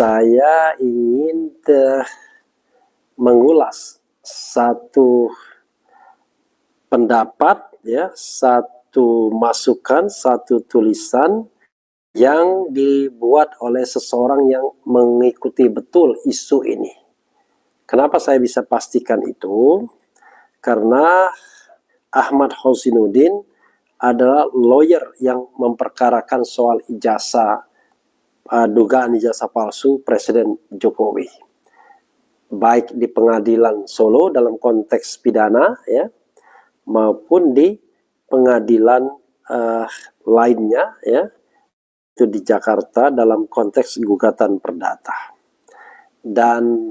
saya ingin mengulas satu pendapat, ya, satu masukan, satu tulisan yang dibuat oleh seseorang yang mengikuti betul isu ini. Kenapa saya bisa pastikan itu? Karena Ahmad Husainuddin adalah lawyer yang memperkarakan soal ijazah, dugaan ijazah palsu Presiden Jokowi, baik di pengadilan Solo dalam konteks pidana, ya, maupun di pengadilan lainnya, ya, itu di Jakarta dalam konteks gugatan perdata. Dan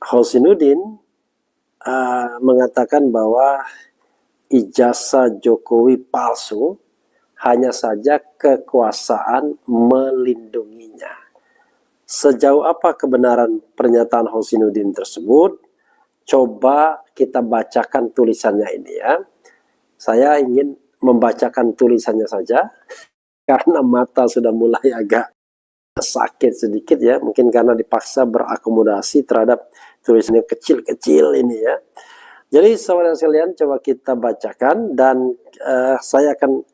Husainuddin mengatakan bahwa ijazah Jokowi palsu, hanya saja kekuasaan melindunginya. Sejauh apa kebenaran pernyataan Husainuddin tersebut? Coba kita bacakan tulisannya ini, ya. Saya ingin membacakan tulisannya saja karena mata sudah mulai agak sakit sedikit, ya. Mungkin karena dipaksa berakomodasi terhadap tulisannya kecil-kecil ini, ya. Jadi saudara sekalian, coba kita bacakan dan saya akan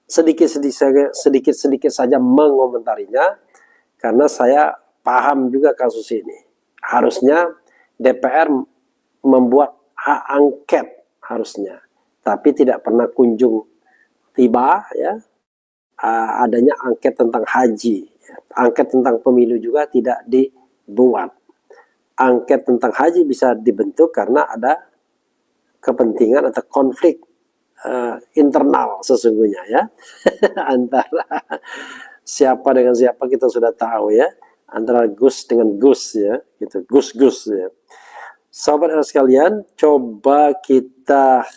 sedikit-sedikit saja mengomentarinya karena saya paham juga kasus ini. Harusnya DPR membuat hak angket harusnya, tapi tidak pernah kunjung tiba, ya. Adanya angket tentang haji, angket tentang pemilu juga tidak dibuat. Angket tentang haji bisa dibentuk karena ada kepentingan atau konflik internal sesungguhnya, ya. Antara siapa dengan siapa kita sudah tahu, ya, antara Gus dengan Gus, ya, gitu, Gus-Gus, ya. Sahabat sekalian, coba kita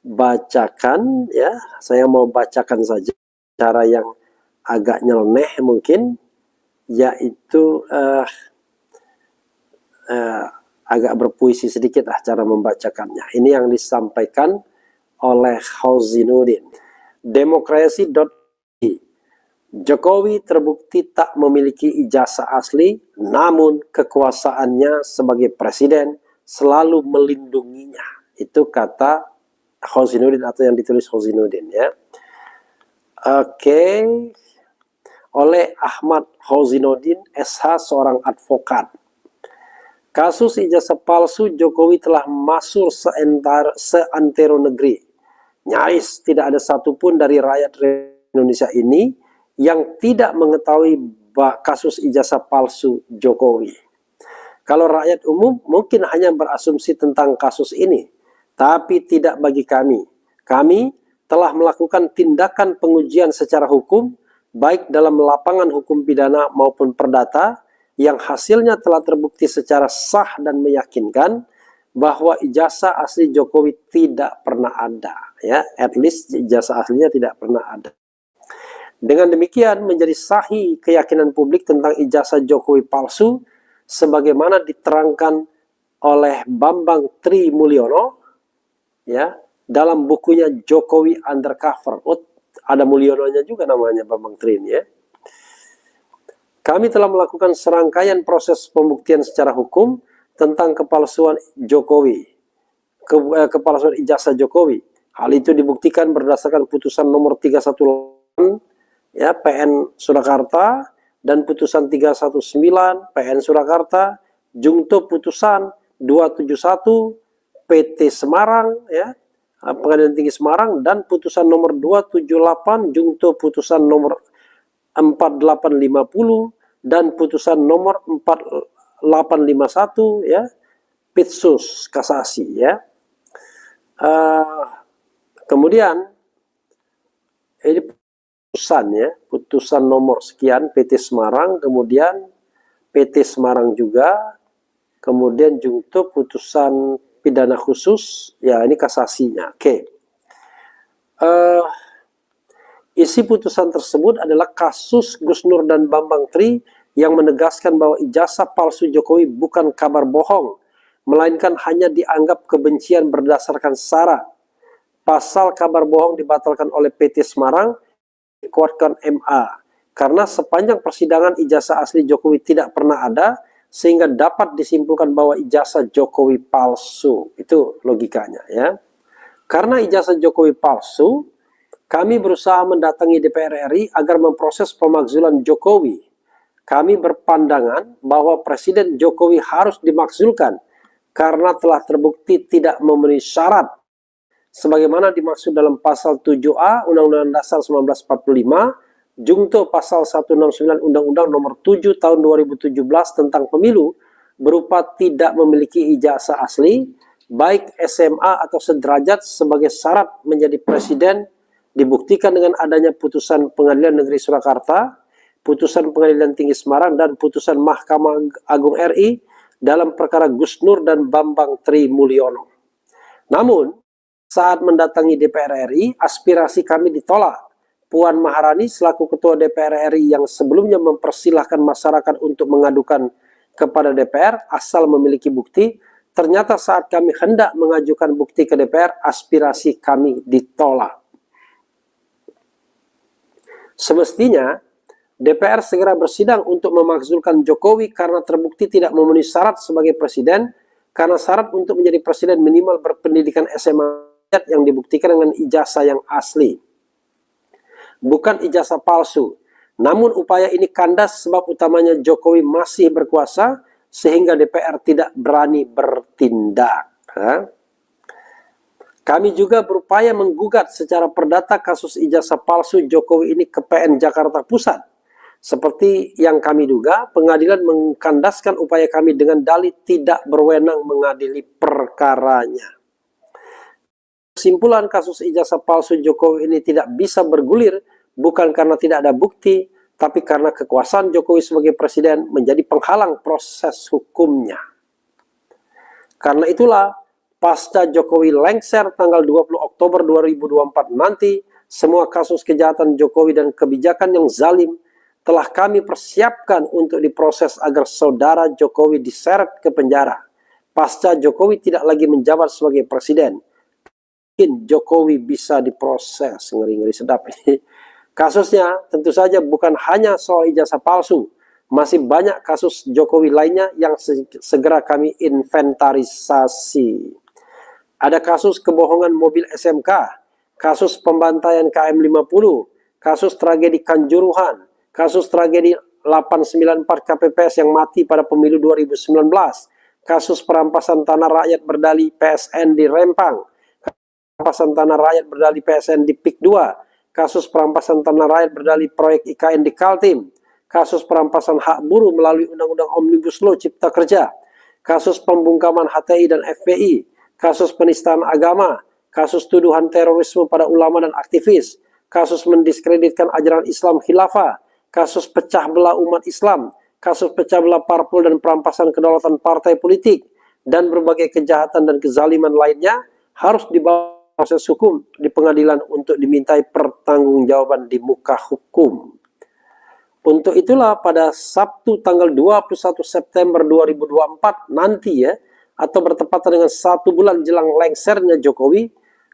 bacakan, ya. Saya mau bacakan saja cara yang agak nyeleneh mungkin, yaitu agak berpuisi sedikit lah cara membacakannya. Ini yang disampaikan oleh Husainuddin. Demokrasi.id. Jokowi terbukti tak memiliki ijazah asli, namun kekuasaannya sebagai presiden selalu melindunginya. Itu kata Husainuddin atau yang ditulis Husainuddin, ya. Oke. Oleh Ahmad Husainuddin SH, seorang advokat. Kasus ijazah palsu Jokowi telah masuk seantero negeri. Nyaris tidak ada satupun dari rakyat Indonesia ini yang tidak mengetahui kasus ijazah palsu Jokowi. Kalau rakyat umum mungkin hanya berasumsi tentang kasus ini, tapi tidak bagi kami. Kami telah melakukan tindakan pengujian secara hukum, baik dalam lapangan hukum pidana maupun perdata, yang hasilnya telah terbukti secara sah dan meyakinkan bahwa ijazah asli Jokowi tidak pernah ada, ya, at least ijazah aslinya tidak pernah ada. Dengan demikian menjadi sahih keyakinan publik tentang ijazah Jokowi palsu sebagaimana diterangkan oleh Bambang Tri Mulyono, ya, dalam bukunya Jokowi Undercover. Oh, ada Mulyononya juga namanya Bambang Tri ini, ya. Kami telah melakukan serangkaian proses pembuktian secara hukum tentang kepalsuan Jokowi, kepalsuan ijazah Jokowi. Hal itu dibuktikan berdasarkan putusan nomor 318, ya, PN Surakarta, dan putusan 319 PN Surakarta, jungto putusan 271 PT Semarang, ya, Pengadilan Tinggi Semarang, dan putusan nomor 278 jungto putusan nomor 4850 dan putusan nomor 4851, ya, Pitsus Kasasi, ya. Kemudian ini putusan, ya, putusan nomor sekian PT Semarang, kemudian PT Semarang juga, kemudian jungto putusan pidana khusus, ya, ini kasasinya. Oke. Isi putusan tersebut adalah kasus Gus Nur dan Bambang Tri yang menegaskan bahwa ijazah palsu Jokowi bukan kabar bohong, melainkan hanya dianggap kebencian berdasarkan sara. Pasal kabar bohong dibatalkan oleh PT Semarang, dikuatkan MA. karena sepanjang persidangan ijazah asli Jokowi tidak pernah ada, sehingga dapat disimpulkan bahwa ijazah Jokowi palsu. Itu logikanya ya. Karena ijazah Jokowi palsu, kami berusaha mendatangi DPR RI agar memproses pemakzulan Jokowi. Kami berpandangan bahwa Presiden Jokowi harus dimakzulkan karena telah terbukti tidak memenuhi syarat sebagaimana dimaksud dalam pasal 7A Undang-Undang Dasar 1945, Jungto pasal 169 Undang-Undang nomor 7 tahun 2017 tentang pemilu, berupa tidak memiliki ijazah asli, baik SMA atau sederajat sebagai syarat menjadi presiden, dibuktikan dengan adanya putusan Pengadilan Negeri Surakarta, putusan Pengadilan Tinggi Semarang, dan putusan Mahkamah Agung RI dalam perkara Gus Nur dan Bambang Tri Mulyono. Namun, saat mendatangi DPR RI, aspirasi kami ditolak. Puan Maharani selaku Ketua DPR RI yang sebelumnya mempersilahkan masyarakat untuk mengadukan kepada DPR asal memiliki bukti, ternyata saat kami hendak mengajukan bukti ke DPR, aspirasi kami ditolak. Semestinya, DPR segera bersidang untuk memakzulkan Jokowi karena terbukti tidak memenuhi syarat sebagai presiden, karena syarat untuk menjadi presiden minimal berpendidikan SMA yang dibuktikan dengan ijazah yang asli, bukan ijazah palsu. Namun upaya ini kandas sebab utamanya Jokowi masih berkuasa sehingga DPR tidak berani bertindak. Kami juga berupaya menggugat secara perdata kasus ijazah palsu Jokowi ini ke PN Jakarta Pusat. Seperti yang kami duga, pengadilan mengkandaskan upaya kami dengan dalih tidak berwenang mengadili perkaranya. Kesimpulan kasus ijazah palsu Jokowi ini tidak bisa bergulir bukan karena tidak ada bukti, tapi karena kekuasaan Jokowi sebagai presiden menjadi penghalang proses hukumnya. Karena itulah, pasca Jokowi lengser tanggal 20 Oktober 2024 nanti, semua kasus kejahatan Jokowi dan kebijakan yang zalim telah kami persiapkan untuk diproses agar saudara Jokowi diseret ke penjara. Pasca Jokowi tidak lagi menjabat sebagai presiden, Jokowi bisa diproses. Ngeri-ngeri sedap ini. Kasusnya tentu saja bukan hanya soal ijazah palsu, masih banyak kasus Jokowi lainnya yang segera kami inventarisasi. Ada kasus kebohongan mobil SMK, kasus pembantaian KM50, kasus tragedi Kanjuruhan, kasus tragedi 894 KPPS yang mati pada pemilu 2019, kasus perampasan tanah rakyat berdalih PSN di Rempang, perampasan tanah rakyat berdalih PSN di PIK 2, kasus perampasan tanah rakyat berdalih proyek IKN di Kaltim, kasus perampasan hak buruh melalui Undang-Undang Omnibus Law Cipta Kerja, kasus pembungkaman HTI dan FPI, kasus penistaan agama, kasus tuduhan terorisme pada ulama dan aktivis, kasus mendiskreditkan ajaran Islam khilafah, kasus pecah belah umat Islam, kasus pecah belah parpol dan perampasan kedaulatan partai politik, dan berbagai kejahatan dan kezaliman lainnya harus dibawa proses hukum di pengadilan untuk dimintai pertanggungjawaban di muka hukum. Untuk itulah pada Sabtu tanggal 21 September 2024 nanti ya, atau bertepatan dengan 1 bulan jelang lengsernya Jokowi,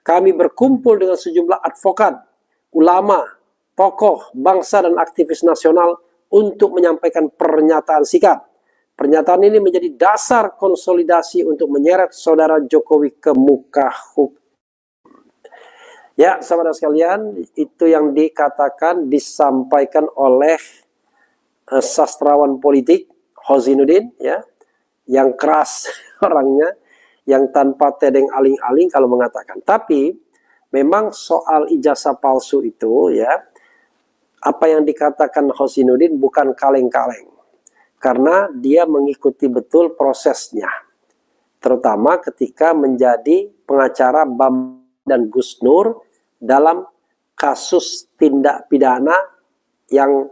kami berkumpul dengan sejumlah advokat, ulama, tokoh, bangsa dan aktivis nasional untuk menyampaikan pernyataan sikap. Pernyataan ini menjadi dasar konsolidasi untuk menyeret saudara Jokowi ke muka hukum. Ya, saudara sekalian, itu yang dikatakan, disampaikan oleh sastrawan politik Hozinuddin, ya, yang keras orangnya, yang tanpa tedeng aling-aling kalau mengatakan. Tapi memang soal ijazah palsu itu, ya, apa yang dikatakan Hozinuddin bukan kaleng-kaleng, karena dia mengikuti betul prosesnya, terutama ketika menjadi pengacara Bambang dan Gus Nur dalam kasus tindak pidana yang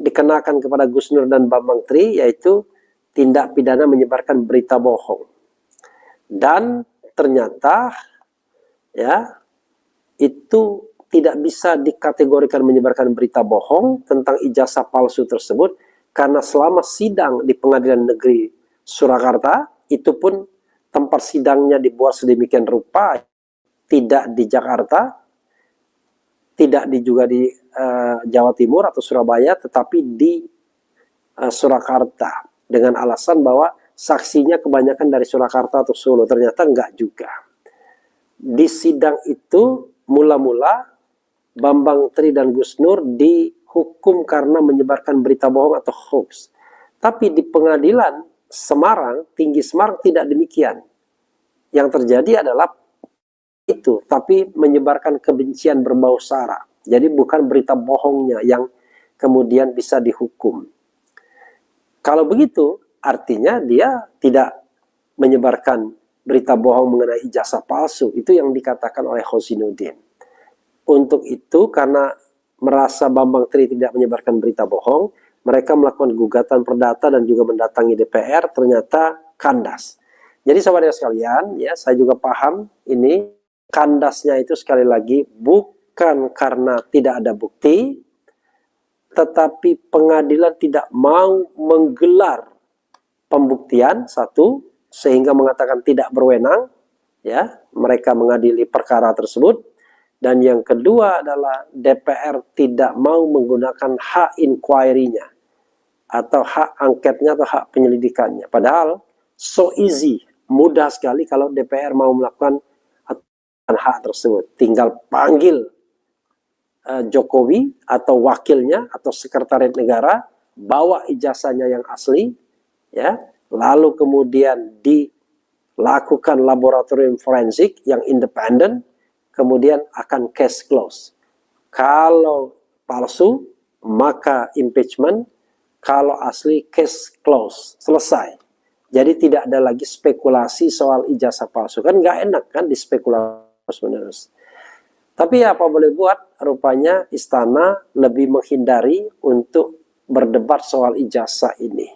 dikenakan kepada Gus Nur dan Bambang Tri, yaitu tindak pidana menyebarkan berita bohong. Dan ternyata ya, itu tidak bisa dikategorikan menyebarkan berita bohong tentang ijazah palsu tersebut, karena selama sidang di Pengadilan Negeri Surakarta, itu pun tempat sidangnya dibuat sedemikian rupa, tidak di Jakarta, tidak juga di Jawa Timur atau Surabaya, tetapi di Surakarta, dengan alasan bahwa saksinya kebanyakan dari Surakarta atau Solo. Ternyata enggak juga. Di sidang itu mula-mula Bambang Tri dan Gus Nur dihukum karena menyebarkan berita bohong atau hoax. Tapi di pengadilan Semarang, Tinggi Semarang tidak demikian. Yang terjadi adalah itu, tapi menyebarkan kebencian berbau sara. Jadi bukan berita bohongnya yang kemudian bisa dihukum. Kalau begitu, artinya dia tidak menyebarkan berita bohong mengenai ijazah palsu. Itu yang dikatakan oleh Khosinuddin. Untuk itu, karena merasa Bambang Tri tidak menyebarkan berita bohong, mereka melakukan gugatan perdata dan juga mendatangi DPR, ternyata kandas. Jadi sahabat sekalian, ya, saya juga paham ini kandasnya itu sekali lagi bukan karena tidak ada bukti, tetapi pengadilan tidak mau menggelar pembuktian, satu, sehingga mengatakan tidak berwenang, ya, mereka mengadili perkara tersebut. Dan yang kedua adalah DPR tidak mau menggunakan hak inquiry-nya atau hak angketnya atau hak penyelidikannya. Padahal so easy, mudah sekali kalau DPR mau melakukan hak tersebut. Tinggal panggil Jokowi atau wakilnya atau sekretariat negara, bawa ijazahnya yang asli, ya, lalu kemudian dilakukan laboratorium forensik yang independen, kemudian akan case close. Kalau palsu, maka impeachment. Kalau asli, case close. Selesai. Jadi tidak ada lagi spekulasi soal ijazah palsu. Kan nggak enak kan dispekulasi menerus. Tapi apa boleh buat, rupanya istana lebih menghindari untuk berdebat soal ijazah ini.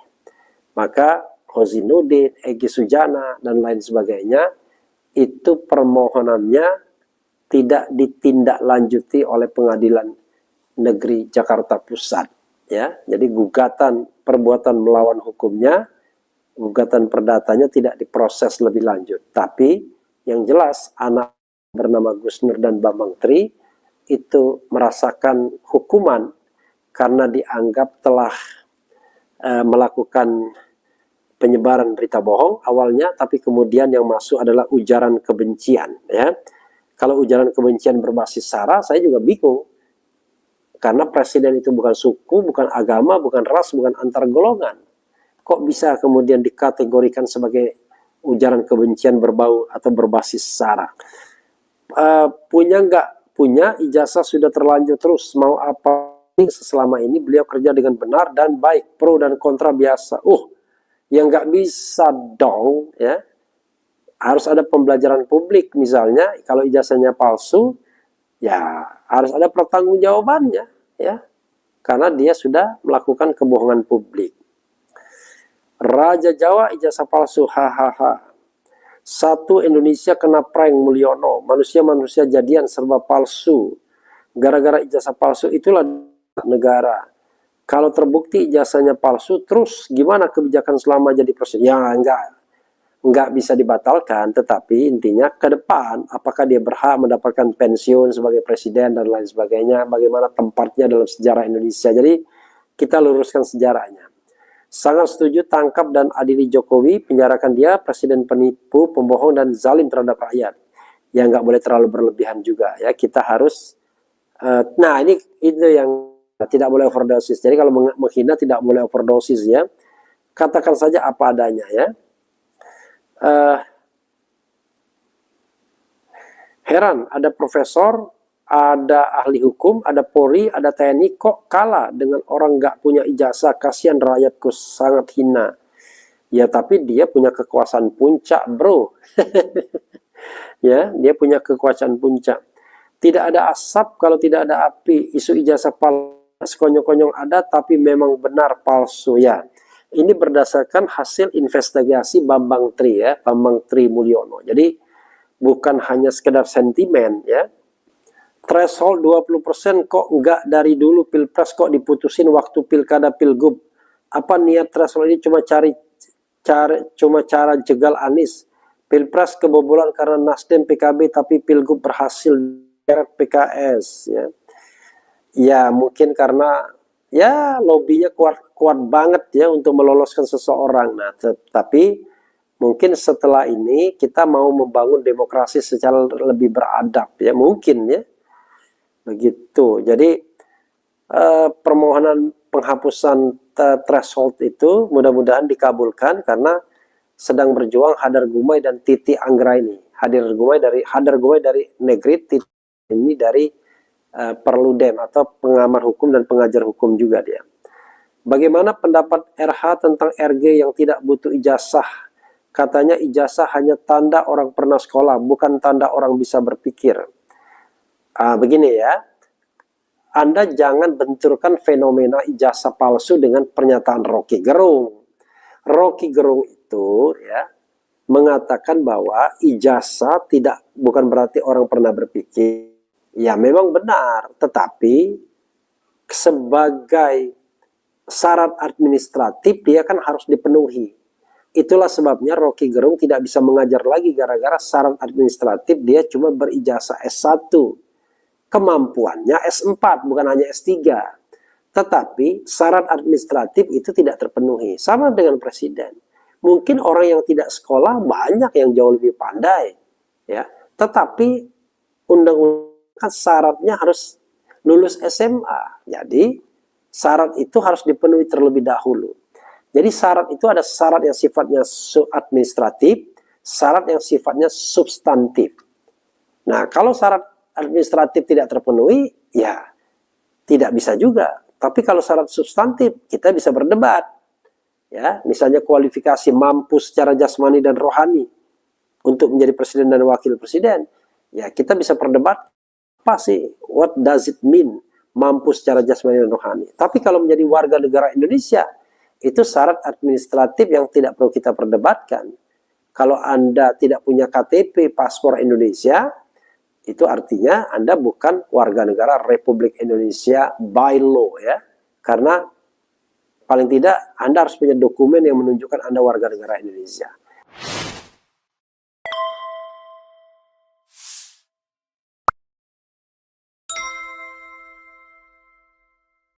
Maka Khosinuddin, Egy Sujana, dan lain sebagainya, itu permohonannya tidak ditindaklanjuti oleh Pengadilan Negeri Jakarta Pusat, ya. Jadi gugatan perbuatan melawan hukumnya, gugatan perdatanya tidak diproses lebih lanjut. Tapi yang jelas anak bernama Gus Nur dan Bambang Tri itu merasakan hukuman karena dianggap telah melakukan penyebaran berita bohong awalnya, tapi kemudian yang masuk adalah ujaran kebencian, ya. Kalau ujaran kebencian berbasis sara, saya juga bingung. Karena presiden itu bukan suku, bukan agama, bukan ras, bukan antar golongan. Kok bisa kemudian dikategorikan sebagai ujaran kebencian berbau atau berbasis sara? Punya nggak? Punya, ijazah sudah terlanjur terus. Mau apa? Selama ini beliau kerja dengan benar dan baik. Pro dan kontra biasa. Yang nggak bisa dong, ya. Harus ada pembelajaran publik, misalnya kalau ijazahnya palsu, ya harus ada pertanggungjawabannya, ya, karena dia sudah melakukan kebohongan publik. Raja Jawa ijazah palsu, hahaha. Satu Indonesia kena prank Mulyono, manusia-manusia jadian serba palsu. Gara-gara ijazah palsu itulah negara. Kalau terbukti ijazahnya palsu, terus gimana kebijakan selama jadi presiden? Ya enggak bisa dibatalkan, tetapi intinya ke depan apakah dia berhak mendapatkan pensiun sebagai presiden dan lain sebagainya, bagaimana tempatnya dalam sejarah Indonesia. Jadi kita luruskan sejarahnya. Sangat setuju tangkap dan adili Jokowi, penjarakan dia, presiden penipu, pembohong dan zalim terhadap rakyat. Ya nggak boleh terlalu berlebihan juga, ya. Kita harus nah ini itu yang tidak boleh overdosis. Jadi kalau menghina tidak boleh overdosis, ya. Katakan saja apa adanya, ya. Heran, ada profesor, ada ahli hukum, ada Polri, ada TNI, kok kalah dengan orang nggak punya ijazah? Kasihan rakyatku, sangat hina. Ya tapi dia punya kekuasaan puncak, bro. Ya, dia punya kekuasaan puncak. Tidak ada asap kalau tidak ada api. Isu ijazah palsu sekonyong-konyong ada, tapi memang benar palsu, ya. Ini berdasarkan hasil investigasi Bambang Tri, ya, Bambang Tri Mulyono. Jadi bukan hanya sekedar sentimen, ya. Threshold 20% kok enggak dari dulu pilpres, kok diputusin waktu pilkada pilgub. Apa niat threshold ini cuma cara jegal Anies? Pilpres kebobolan karena Nasdem PKB, tapi pilgub berhasil deret PKS, ya. Ya mungkin karena ya lobbynya kuat banget ya untuk meloloskan seseorang. Nah, tapi mungkin setelah ini kita mau membangun demokrasi secara lebih beradab ya, mungkin ya begitu. Jadi permohonan penghapusan threshold itu mudah-mudahan dikabulkan karena sedang berjuang Hadar Gumai dan Titi Anggraini. Hadar Gumai dari Negeri, Titi ini dari Perludem atau pengamat hukum dan pengajar hukum juga dia. Bagaimana pendapat RH tentang RG yang tidak butuh ijazah? Katanya ijazah hanya tanda orang pernah sekolah, bukan tanda orang bisa berpikir. Begini ya, Anda jangan benturkan fenomena ijazah palsu dengan pernyataan Rocky Gerung. Rocky Gerung itu ya mengatakan bahwa ijazah bukan berarti orang pernah berpikir. Ya memang benar, tetapi sebagai syarat administratif dia kan harus dipenuhi. Itulah sebabnya Rocky Gerung tidak bisa mengajar lagi gara-gara syarat administratif dia cuma berijazah S1. Kemampuannya S4 bukan hanya S3. Tetapi syarat administratif itu tidak terpenuhi. Sama dengan presiden. Mungkin orang yang tidak sekolah banyak yang jauh lebih pandai. Ya, tetapi undang-undang kan syaratnya harus lulus SMA. Jadi syarat itu harus dipenuhi terlebih dahulu. Jadi syarat itu ada syarat yang sifatnya administratif, syarat yang sifatnya substantif. Nah, kalau syarat administratif tidak terpenuhi, ya tidak bisa juga. Tapi kalau syarat substantif, kita bisa berdebat. Ya, misalnya kualifikasi mampu secara jasmani dan rohani untuk menjadi presiden dan wakil presiden. Ya, kita bisa perdebat apa sih, what does it mean mampu secara jasmani dan rohani. Tapi kalau menjadi warga negara Indonesia, itu syarat administratif yang tidak perlu kita perdebatkan. Kalau Anda tidak punya KTP, paspor Indonesia, itu artinya Anda bukan warga negara Republik Indonesia by law ya. Karena paling tidak Anda harus punya dokumen yang menunjukkan Anda warga negara Indonesia.